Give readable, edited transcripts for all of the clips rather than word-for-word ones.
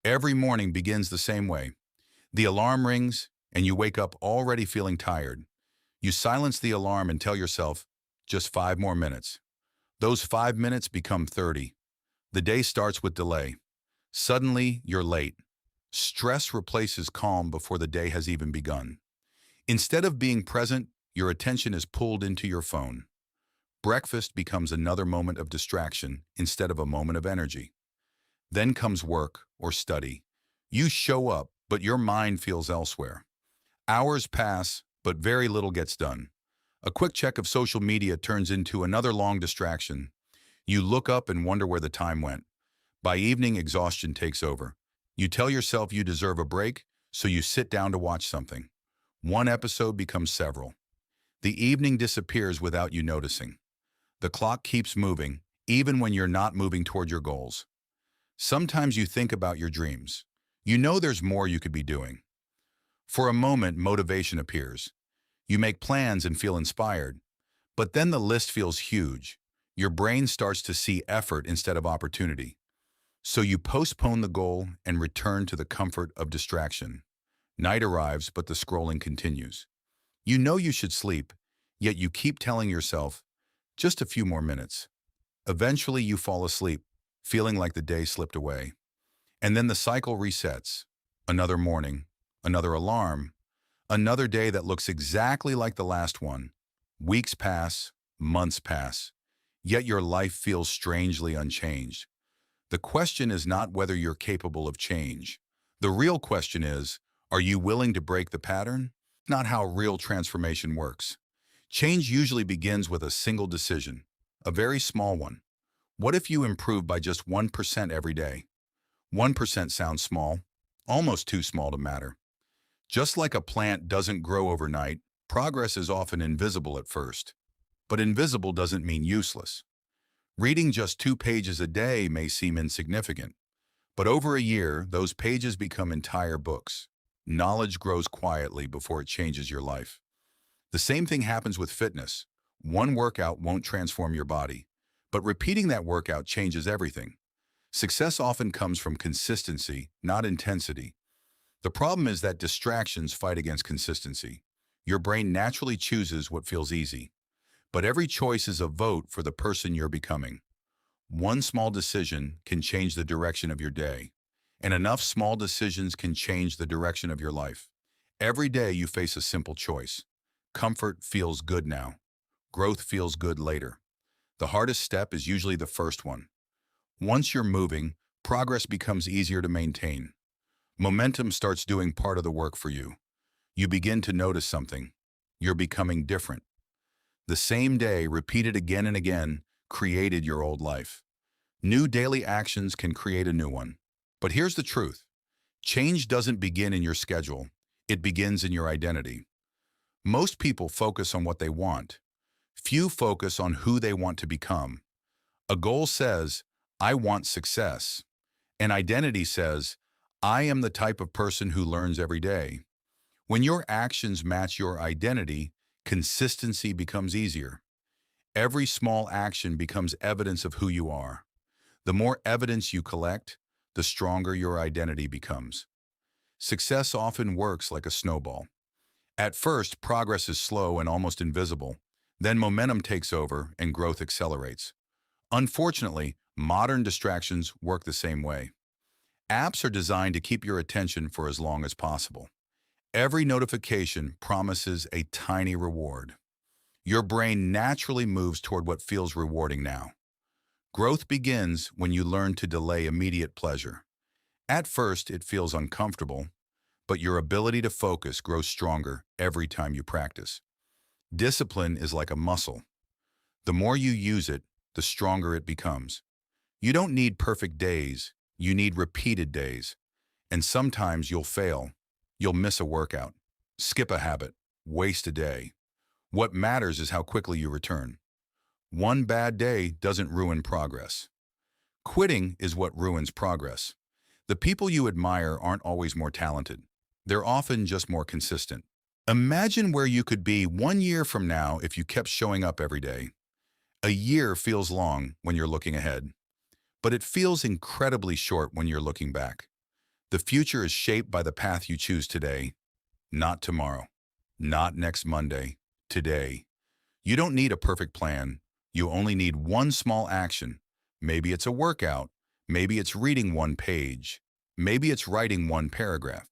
Every morning begins the same way. The alarm rings, and you wake up already feeling tired. You silence the alarm and tell yourself, just 5 more minutes. Those 5 minutes become 30. The day starts with delay. Suddenly, you're late. Stress replaces calm before the day has even begun. Instead of being present, your attention is pulled into your phone. Breakfast becomes another moment of distraction instead of a moment of energy. Then comes work or study. You show up, but your mind feels elsewhere. Hours pass, but very little gets done. A quick check of social media turns into another long distraction. You look up and wonder where the time went. By evening, exhaustion takes over. You tell yourself you deserve a break, so you sit down to watch something. One episode becomes several. The evening disappears without you noticing. The clock keeps moving, even when you're not moving toward your goals. Sometimes you think about your dreams. You know there's more you could be doing. For a moment, motivation appears. You make plans and feel inspired. But then the list feels huge. Your brain starts to see effort instead of opportunity. So you postpone the goal and return to the comfort of distraction. Night arrives, but the scrolling continues. You know you should sleep, yet you keep telling yourself, just a few more minutes. Eventually you fall asleep, feeling like the day slipped away. And then the cycle resets. Another morning, another alarm, another day that looks exactly like the last one. Weeks pass, months pass, yet your life feels strangely unchanged. The question is not whether you're capable of change. The real question is, are you willing to break the pattern? Not how real transformation works. Change usually begins with a single decision, a very small one. What if you improve by just 1% every day? 1% sounds small, almost too small to matter. Just like a plant doesn't grow overnight, progress is often invisible at first. But invisible doesn't mean useless. Reading just 2 pages a day may seem insignificant, but over a year, those pages become entire books. Knowledge grows quietly before it changes your life. The same thing happens with fitness. One workout won't transform your body, but repeating that workout changes everything. Success often comes from consistency, not intensity. The problem is that distractions fight against consistency. Your brain naturally chooses what feels easy, but every choice is a vote for the person you're becoming. One small decision can change the direction of your day, and enough small decisions can change the direction of your life. Every day you face a simple choice. Comfort feels good now. Growth feels good later. The hardest step is usually the first one. Once you're moving, progress becomes easier to maintain. Momentum starts doing part of the work for you. You begin to notice something. You're becoming different. The same day, repeated again and again, created your old life. New daily actions can create a new one. But here's the truth. Change doesn't begin in your schedule. It begins in your identity. Most people focus on what they want. Few focus on who they want to become. A goal says, I want success. An identity says, I am the type of person who learns every day. When your actions match your identity, consistency becomes easier. Every small action becomes evidence of who you are. The more evidence you collect, the stronger your identity becomes. Success often works like a snowball. At first, progress is slow and almost invisible. Then momentum takes over and growth accelerates. Unfortunately, modern distractions work the same way. Apps are designed to keep your attention for as long as possible. Every notification promises a tiny reward. Your brain naturally moves toward what feels rewarding now. Growth begins when you learn to delay immediate pleasure. At first, it feels uncomfortable, but your ability to focus grows stronger every time you practice. Discipline is like a muscle. The more you use it, the stronger it becomes. You don't need perfect days, you need repeated days. And sometimes you'll fail. You'll miss a workout, skip a habit, waste a day. What matters is how quickly you return. One bad day doesn't ruin progress. Quitting is what ruins progress. The people you admire aren't always more talented. They're often just more consistent. Imagine where you could be 1 year from now if you kept showing up every day. A year feels long when you're looking ahead, but it feels incredibly short when you're looking back. The future is shaped by the path you choose today, not tomorrow, not next Monday, today. You don't need a perfect plan. You only need one small action. Maybe it's a workout. Maybe it's reading one page. Maybe it's writing one paragraph.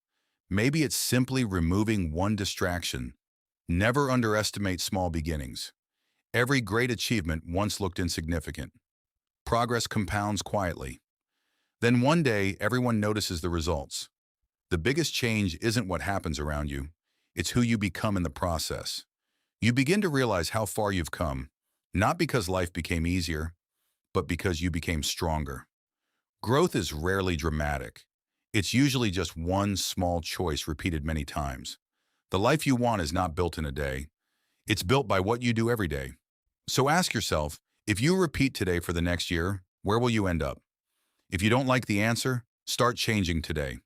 Maybe it's simply removing one distraction. Never underestimate small beginnings. Every great achievement once looked insignificant. Progress compounds quietly. Then one day, everyone notices the results. The biggest change isn't what happens around you. It's who you become in the process. You begin to realize how far you've come, not because life became easier, but because you became stronger. Growth is rarely dramatic. It's usually just one small choice repeated many times. The life you want is not built in a day. It's built by what you do every day. So ask yourself, if you repeat today for the next year, where will you end up? If you don't like the answer, start changing today.